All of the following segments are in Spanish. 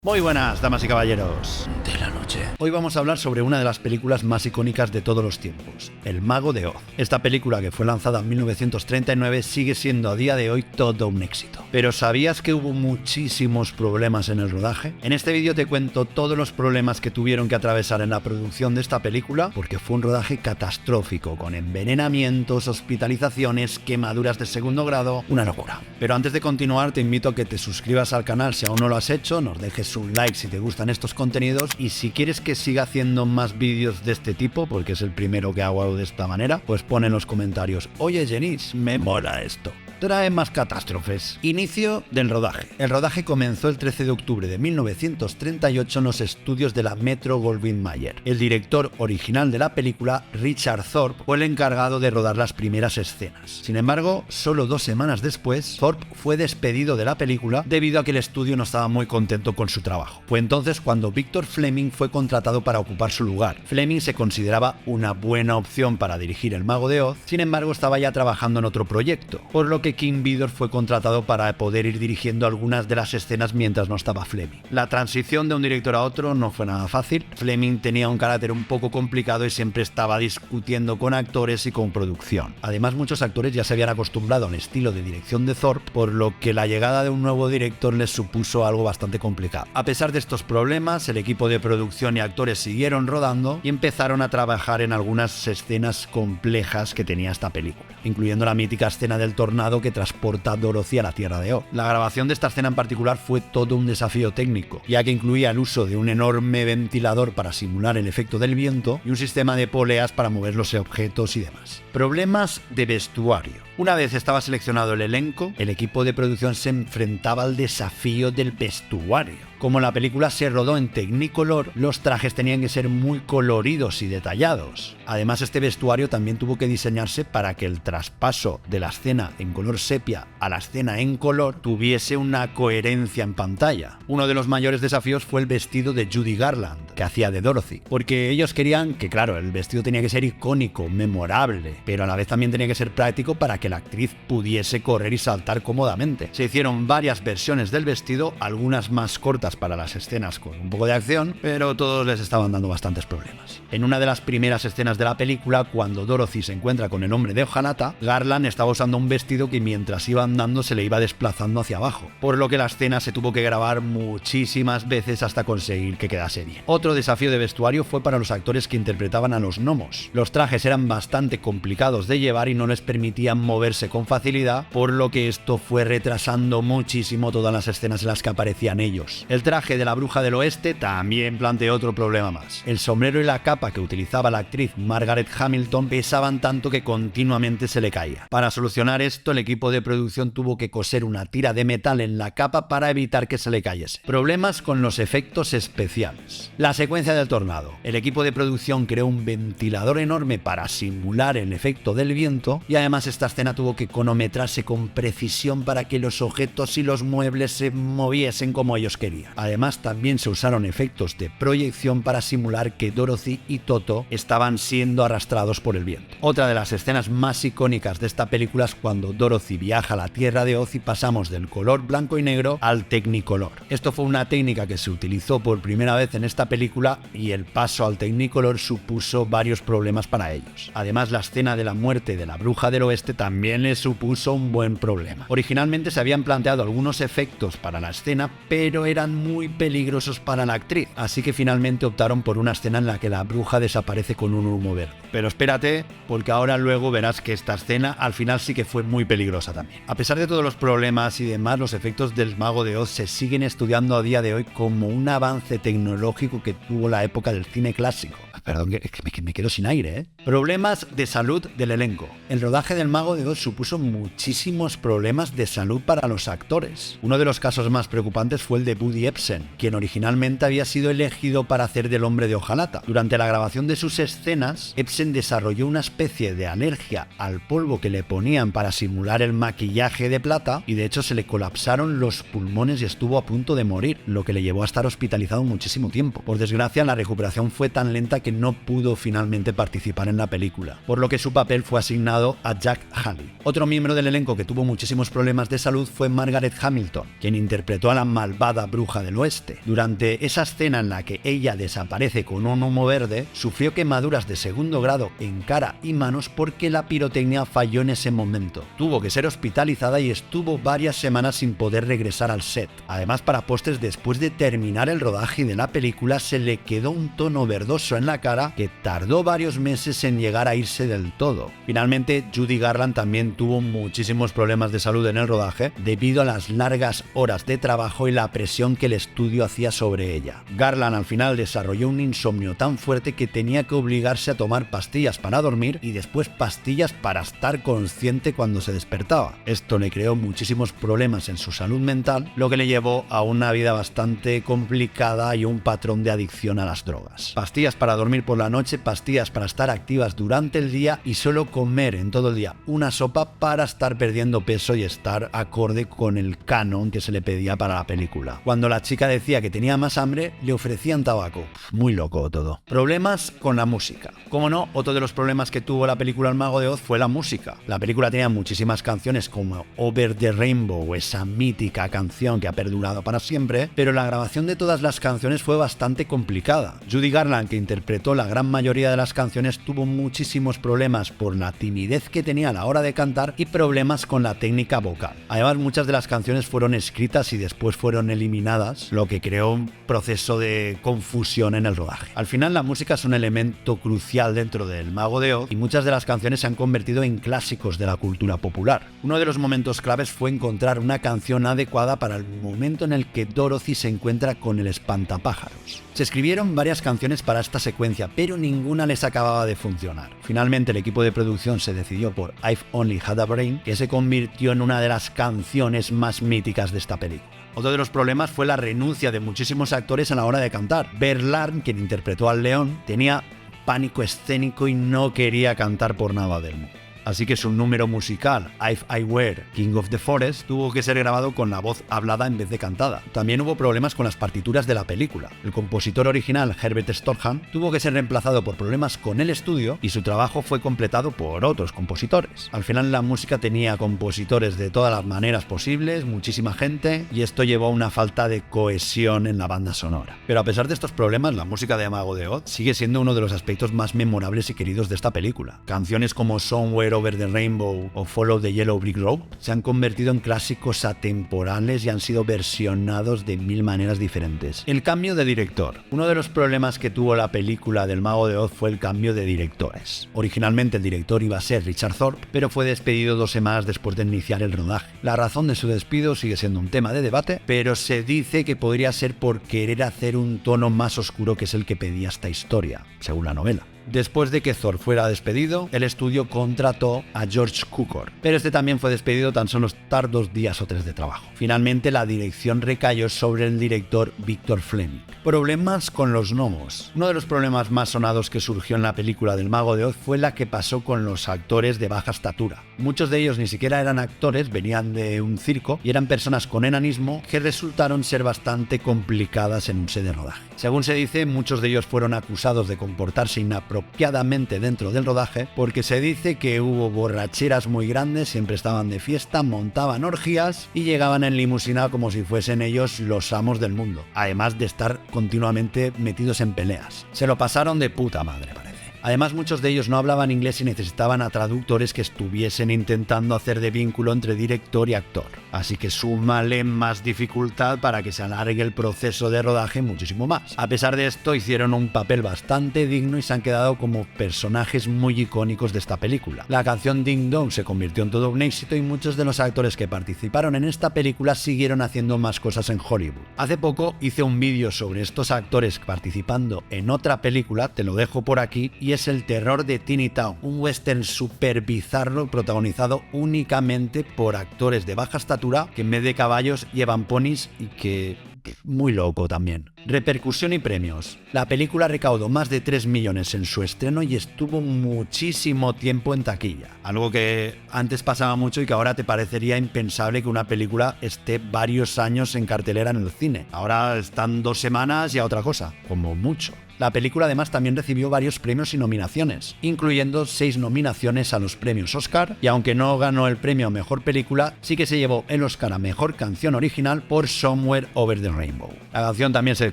Muy buenas, damas y caballeros de la noche. Hoy vamos a hablar sobre una de las películas más icónicas de todos los tiempos, El Mago de Oz. Esta película, que fue lanzada en 1939, sigue siendo a día de hoy todo un éxito. Pero ¿sabías que hubo muchísimos problemas en el rodaje? En este vídeo te cuento todos los problemas que tuvieron que atravesar en la producción de esta película, porque fue un rodaje catastrófico, con envenenamientos, hospitalizaciones, quemaduras de segundo grado, una locura. Pero antes de continuar, te invito a que te suscribas al canal si aún no lo has hecho, nos dejes un like si te gustan estos contenidos, y si quieres que siga haciendo más vídeos de este tipo, porque es el primero que hago de esta manera, pues pon en los comentarios: oye Jenis, me mola esto. Trae más catástrofes. Inicio del rodaje. El rodaje comenzó el 13 de octubre de 1938 en los estudios de la Metro-Goldwyn-Mayer. El director original de la película, Richard Thorpe, fue el encargado de rodar las primeras escenas. Sin embargo, solo 2 semanas después, Thorpe fue despedido de la película debido a que el estudio no estaba muy contento con su trabajo. Fue entonces cuando Victor Fleming fue contratado para ocupar su lugar. Fleming se consideraba una buena opción para dirigir El Mago de Oz, sin embargo estaba ya trabajando en otro proyecto, por lo que King Vidor fue contratado para poder ir dirigiendo algunas de las escenas mientras no estaba Fleming. La transición de un director a otro no fue nada fácil. Fleming tenía un carácter un poco complicado y siempre estaba discutiendo con actores y con producción. Además, muchos actores ya se habían acostumbrado al estilo de dirección de Thorpe, por lo que la llegada de un nuevo director les supuso algo bastante complicado. A pesar de estos problemas, el equipo de producción y actores siguieron rodando y empezaron a trabajar en algunas escenas complejas que tenía esta película, incluyendo la mítica escena del tornado que transporta a Dorothy a la Tierra de Oz. La grabación de esta escena en particular fue todo un desafío técnico, ya que incluía el uso de un enorme ventilador para simular el efecto del viento y un sistema de poleas para mover los objetos y demás. Problemas de vestuario. Una vez estaba seleccionado el elenco, el equipo de producción se enfrentaba al desafío del vestuario. Como la película se rodó en Technicolor, los trajes tenían que ser muy coloridos y detallados. Además, este vestuario también tuvo que diseñarse para que el traspaso de la escena en color sepia a la escena en color tuviese una coherencia en pantalla. Uno de los mayores desafíos fue el vestido de Judy Garland, que hacía de Dorothy, porque ellos querían que, claro, el vestido tenía que ser icónico, memorable, pero a la vez también tenía que ser práctico para que la actriz pudiese correr y saltar cómodamente. Se hicieron varias versiones del vestido, algunas más cortas para las escenas con un poco de acción, pero todos les estaban dando bastantes problemas. En una de las primeras escenas de la película, cuando Dorothy se encuentra con el hombre de hojalata, Garland estaba usando un vestido que mientras iba andando se le iba desplazando hacia abajo, por lo que la escena se tuvo que grabar muchísimas veces hasta conseguir que quedase bien. Otro desafío de vestuario fue para los actores que interpretaban a los gnomos. Los trajes eran bastante complicados de llevar y no les permitían moverse con facilidad, por lo que esto fue retrasando muchísimo todas las escenas en las que aparecían ellos. El traje de la Bruja del Oeste también planteó otro problema más. El sombrero y la capa que utilizaba la actriz Margaret Hamilton pesaban tanto que continuamente se le caía. Para solucionar esto, el equipo de producción tuvo que coser una tira de metal en la capa para evitar que se le cayese. Problemas con los efectos especiales. La secuencia del tornado. El equipo de producción creó un ventilador enorme para simular el efecto del viento, y además esta escena tuvo que cronometrarse con precisión para que los objetos y los muebles se moviesen como ellos querían. Además, también se usaron efectos de proyección para simular que Dorothy y Toto estaban siendo arrastrados por el viento. Otra de las escenas más icónicas de esta película es cuando Dorothy viaja a la Tierra de Oz y pasamos del color blanco y negro al Technicolor. Esto fue una técnica que se utilizó por primera vez en esta película, y el paso al Technicolor supuso varios problemas para ellos. Además, la escena de la muerte de la Bruja del Oeste también le supuso un buen problema. Originalmente se habían planteado algunos efectos para la escena, pero eran muy peligrosos para la actriz, así que finalmente optaron por una escena en la que la bruja desaparece con un humo verde. Pero espérate, porque ahora luego verás que esta escena al final sí que fue muy peligrosa también. A pesar de todos los problemas y demás, los efectos del Mago de Oz se siguen estudiando a día de hoy como un avance tecnológico que tuvo la época del cine clásico. Perdón, que me quedo sin aire, ¿eh? Problemas de salud del elenco. El rodaje del Mago de Oz supuso muchísimos problemas de salud para los actores. Uno de los casos más preocupantes fue el de Buddy Ebsen, quien originalmente había sido elegido para hacer del hombre de hojalata. Durante la grabación de sus escenas, Ebsen desarrolló una especie de alergia al polvo que le ponían para simular el maquillaje de plata, y de hecho se le colapsaron los pulmones y estuvo a punto de morir, lo que le llevó a estar hospitalizado muchísimo tiempo. Por desgracia, la recuperación fue tan lenta que no pudo finalmente participar en la película, por lo que su papel fue asignado a Jack Haley. Otro miembro del elenco que tuvo muchísimos problemas de salud fue Margaret Hamilton, quien interpretó a la malvada bruja del oeste. Durante esa escena en la que ella desaparece con un humo verde, sufrió quemaduras de segundo grado en cara y manos porque la pirotecnia falló en ese momento. Tuvo que ser hospitalizada y estuvo varias semanas sin poder regresar al set. Además, para postres, después de terminar el rodaje de la película, se le quedó un tono verdoso en la cara que tardó varios meses en llegar a irse del todo. Finalmente, Judy Garland también tuvo muchísimos problemas de salud en el rodaje debido a las largas horas de trabajo y la presión que el estudio hacía sobre ella. Garland al final desarrolló un insomnio tan fuerte que tenía que obligarse a tomar pastillas para dormir y después pastillas para estar consciente cuando se despertaba. Esto le creó muchísimos problemas en su salud mental, lo que le llevó a una vida bastante complicada y un patrón de adicción a las drogas. Pastillas para dormir por la noche, pastillas para estar activas durante el día y solo comer en todo el día una sopa para estar perdiendo peso y estar acorde con el canon que se le pedía para la película. Cuando la chica decía que tenía más hambre, le ofrecían tabaco. Muy loco todo. Problemas con la música. Como no, otro de los problemas que tuvo la película El Mago de Oz fue la música. La película tenía muchísimas canciones como Over the Rainbow, esa mítica canción que ha perdurado para siempre, pero la grabación de todas las canciones fue bastante complicada. Judy Garland, que interpretó la gran mayoría de las canciones, tuvo muchísimos problemas por la timidez que tenía a la hora de cantar y problemas con la técnica vocal. Además, muchas de las canciones fueron escritas y después fueron eliminadas, lo que creó un proceso de confusión en el rodaje. Al final, la música es un elemento crucial dentro del Mago de Oz y muchas de las canciones se han convertido en clásicos de la cultura popular. Uno de los momentos claves fue encontrar una canción adecuada para el momento en el que Dorothy se encuentra con el espantapájaros. Se escribieron varias canciones para esta secuencia, pero ninguna les acababa de funcionar. Finalmente, el equipo de producción se decidió por I've Only Had a Brain, que se convirtió en una de las canciones más míticas de esta película. Otro de los problemas fue la renuncia de muchísimos actores a la hora de cantar. Bert Larn, quien interpretó al león, tenía pánico escénico y no quería cantar por nada del mundo. Así que su número musical, If I Were King of the Forest, tuvo que ser grabado con la voz hablada en vez de cantada. También hubo problemas con las partituras de la película. El compositor original, Herbert Storham, tuvo que ser reemplazado por problemas con el estudio y su trabajo fue completado por otros compositores. Al final, la música tenía compositores de todas las maneras posibles, muchísima gente, y esto llevó a una falta de cohesión en la banda sonora. Pero a pesar de estos problemas, la música de Mago de Oz sigue siendo uno de los aspectos más memorables y queridos de esta película. Canciones como Somewhere Over the Rainbow o Follow the Yellow Brick Road se han convertido en clásicos atemporales y han sido versionados de mil maneras diferentes. El cambio de director. Uno de los problemas que tuvo la película del Mago de Oz fue el cambio de directores. Originalmente el director iba a ser Richard Thorpe, pero fue despedido 2 semanas después de iniciar el rodaje. La razón de su despido sigue siendo un tema de debate, pero se dice que podría ser por querer hacer un tono más oscuro, que es el que pedía esta historia, según la novela. Después de que Thorpe fuera despedido, el estudio contrató a George Cukor, pero este también fue despedido tan solo tras 2 días o 3 de trabajo. Finalmente, la dirección recayó sobre el director Victor Fleming. Problemas con los gnomos. Uno de los problemas más sonados que surgió en la película del Mago de Oz fue la que pasó con los actores de baja estatura. Muchos de ellos ni siquiera eran actores, venían de un circo y eran personas con enanismo que resultaron ser bastante complicadas en un set de rodaje. Según se dice, muchos de ellos fueron acusados de comportarse inapropiadamente dentro del rodaje porque se dice que hubo borracheras muy grandes, siempre estaban de fiesta, montaban orgías y llegaban en limusina como si fuesen ellos los amos del mundo, además de estar continuamente metidos en peleas. Se lo pasaron de puta madre, parece. Además, muchos de ellos no hablaban inglés y necesitaban a traductores que estuviesen intentando hacer de vínculo entre director y actor. Así que súmale más dificultad para que se alargue el proceso de rodaje muchísimo más. A pesar de esto, hicieron un papel bastante digno y se han quedado como personajes muy icónicos de esta película. La canción Ding Dong se convirtió en todo un éxito y muchos de los actores que participaron en esta película siguieron haciendo más cosas en Hollywood. Hace poco hice un vídeo sobre estos actores participando en otra película, te lo dejo por aquí, y es El terror de Teeny Town, un western super bizarro protagonizado únicamente por actores de baja estatura que en vez de caballos llevan ponis y que muy loco también. Repercusión y premios. La película recaudó más de 3 millones en su estreno y estuvo muchísimo tiempo en taquilla. Algo que antes pasaba mucho y que ahora te parecería impensable que una película esté varios años en cartelera en el cine. Ahora están 2 semanas y a otra cosa, como mucho. La película además también recibió varios premios y nominaciones, incluyendo 6 nominaciones a los premios Oscar, y aunque no ganó el premio a Mejor Película, sí que se llevó el Oscar a Mejor Canción Original por Somewhere Over the Rainbow. La canción también se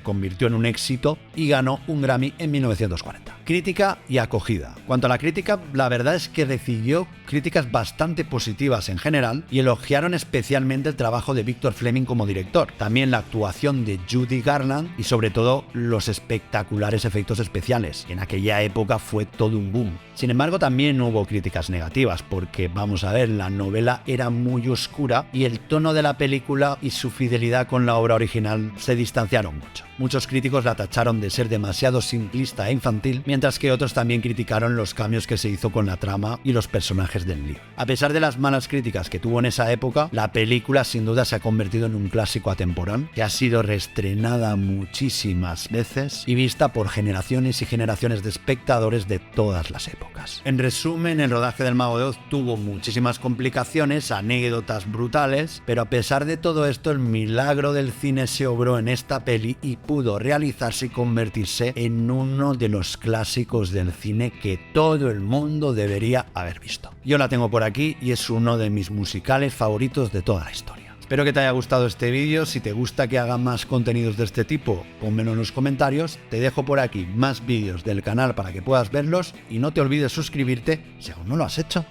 convirtió en un éxito y ganó un Grammy en 1940. Crítica y acogida. Cuanto a la crítica, la verdad es que recibió críticas bastante positivas en general y elogiaron especialmente el trabajo de Victor Fleming como director, también la actuación de Judy Garland y sobre todo los espectaculares efectos especiales. En aquella época fue todo un boom. Sin embargo, también hubo críticas negativas porque, vamos a ver, la novela era muy oscura y el tono de la película y su fidelidad con la obra original se distanciaron mucho. Muchos críticos la tacharon de ser demasiado simplista e infantil, mientras que otros también criticaron los cambios que se hizo con la trama y los personajes del libro. A pesar de las malas críticas que tuvo en esa época, la película sin duda se ha convertido en un clásico atemporal que ha sido reestrenada muchísimas veces y vista por generaciones y generaciones de espectadores de todas las épocas. En resumen, el rodaje del Mago de Oz tuvo muchísimas complicaciones, anécdotas brutales, pero a pesar de todo esto, el milagro del cine se obró en esta peli y pudo realizarse y convertirse en uno de los clásicos del cine que todo el mundo debería haber visto. Yo la tengo por aquí y es uno de mis musicales favoritos de toda la historia. Espero que te haya gustado este vídeo. Si te gusta que haga más contenidos de este tipo, pónmelo en los comentarios. Te dejo por aquí más vídeos del canal para que puedas verlos y no te olvides suscribirte si aún no lo has hecho.